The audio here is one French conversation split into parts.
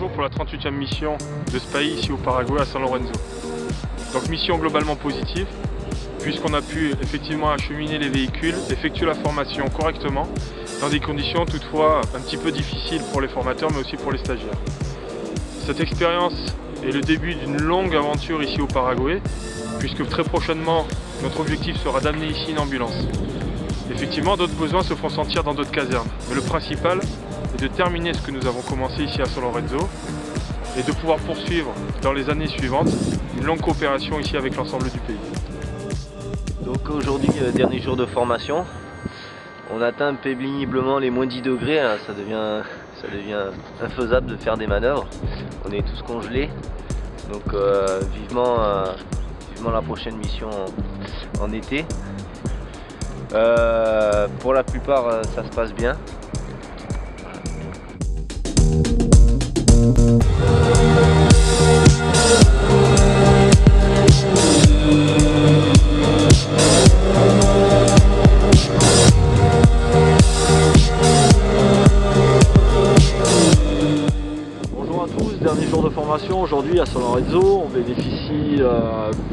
bonjour pour la 38e mission de SPAI ici au Paraguay à San Lorenzo. Donc mission globalement positive, puisqu'on a pu effectivement acheminer les véhicules, effectuer la formation correctement, dans des conditions toutefois un petit peu difficiles pour les formateurs mais aussi pour les stagiaires. Cette expérience est le début d'une longue aventure ici au Paraguay, puisque très prochainement notre objectif sera d'amener ici une ambulance. Effectivement, d'autres besoins se font sentir dans d'autres casernes, mais le principal est de terminer ce que nous avons commencé ici à San Lorenzo et de pouvoir poursuivre dans les années suivantes une longue coopération ici avec l'ensemble du pays. Donc aujourd'hui, dernier jour de formation, on atteint péniblement les moins 10 degrés, hein. Ça devient infaisable de faire des manœuvres, on est tous congelés, donc vivement la prochaine mission en été. Pour la plupart ça se passe bien. Bonjour à tous, dernier jour de formation aujourd'hui à San Lorenzo. On bénéficie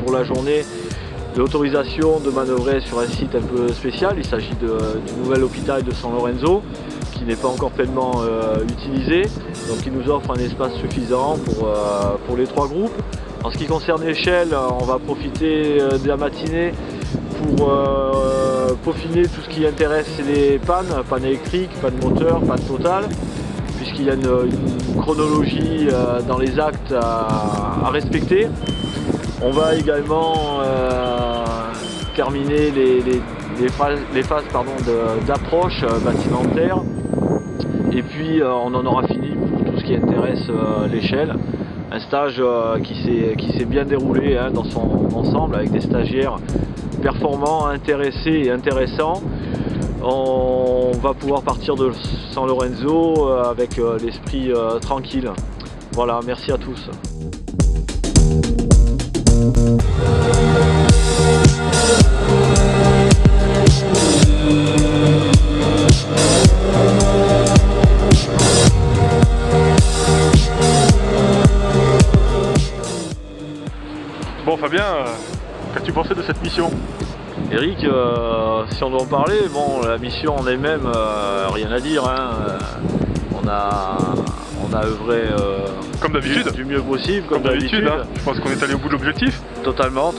pour la journée de l'autorisation de manœuvrer sur un site un peu spécial. Il s'agit du nouvel hôpital de San Lorenzo qui n'est pas encore pleinement utilisé, donc il nous offre un espace suffisant pour les trois groupes. En ce qui concerne l'échelle, on va profiter de la matinée pour peaufiner tout ce qui intéresse les pannes électriques, pannes moteur, pannes totales, puisqu'il y a une chronologie dans les actes à respecter. On va également terminer les phases d'approche bâtimentaire, et puis on en aura fini pour tout ce qui intéresse l'échelle. Un stage qui s'est bien déroulé dans son ensemble, avec des stagiaires performants, intéressés et intéressants. On va pouvoir partir de San Lorenzo avec l'esprit tranquille. Voilà, merci à tous. Bon Fabien, qu'as-tu pensé de cette mission? Eric, si on doit en parler, bon, la mission en elle-même, rien à dire, hein. On a œuvré comme d'habitude, du mieux possible, comme d'habitude. Hein. Je pense qu'on est allé au bout de l'objectif. Totalement.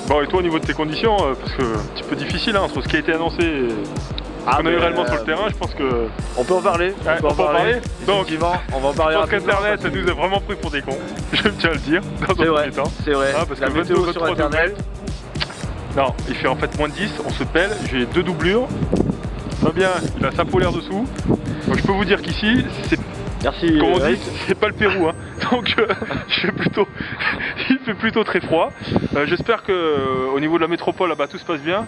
Bon, et toi au niveau de tes conditions, parce que un petit peu difficile hein, entre ce qui a été annoncé et ce qu'on a eu réellement sur le terrain, je pense que... On peut en parler. Ouais, on peut en parler. Donc, on va en parler. Je pense qu'Internet nous a vraiment pris pour des cons, je tiens à le dire, dans un premier temps. C'est vrai, hein, parce la que météo sur Internet... Non, il fait en fait moins 10, on se pèle, j'ai 2 doublures. Fabien, il a sa polaire dessous. Donc je peux vous dire qu'ici, c'est... Merci. Comme on dit, c'est pas le Pérou, hein. Donc il fait plutôt très froid. J'espère que au niveau de la métropole, là-bas, tout se passe bien.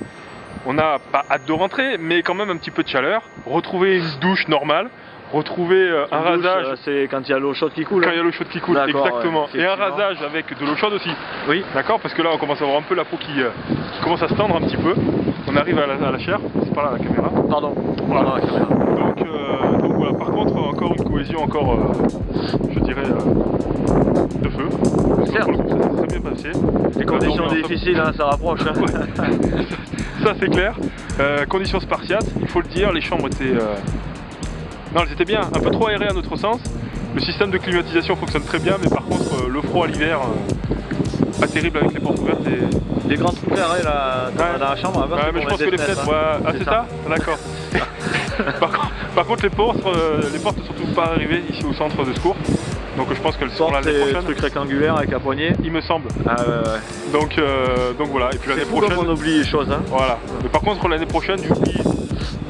On n'a pas hâte de rentrer, mais quand même un petit peu de chaleur. Retrouver une douche normale, retrouver un rasage. C'est quand il y a l'eau chaude qui coule. Quand il y a l'eau chaude qui coule, exactement. Ouais, et un rasage avec de l'eau chaude aussi. Oui. D'accord, parce que là, on commence à avoir un peu la peau qui commence à se tendre un petit peu. On arrive à la chair. C'est par là la caméra. Pardon. Voilà. Pardon, la caméra. Donc voilà, par contre, encore une cohésion, je dirais, de feu. Certes. Ça s'est très bien passé. Les conditions difficiles, hein, ça rapproche. Hein. Ouais. Ça c'est clair. Conditions spartiates, il faut le dire, les chambres étaient... Non, elles étaient bien, un peu trop aérées à notre sens. Le système de climatisation fonctionne très bien, mais par contre, le froid à l'hiver, pas terrible avec les portes ouvertes. Des grands trous carrés là, dans la chambre. Ouais, mais je pense que les fenêtres, ah c'est ça. D'accord. Par contre, les portes ne sont toujours pas arrivées ici au centre de secours. Donc je pense qu'elles sont là l'année prochaine. Truc rectangulaire avec la poignée. Il me semble. Donc voilà. Et puis l'année prochaine. On oublie les choses. Hein. Voilà. Mais par contre l'année prochaine, j'oublie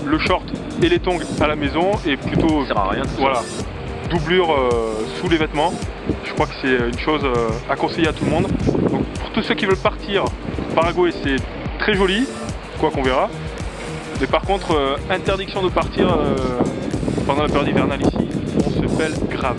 le short et les tongs à la maison et plutôt. Ça sert à rien. Voilà. Doublure sous les vêtements. Je crois que c'est une chose à conseiller à tout le monde. Donc pour tous ceux qui veulent partir, Paraguay c'est très joli, quoi qu'on verra. Mais par contre, interdiction de partir pendant la période hivernale ici, on se pèle grave.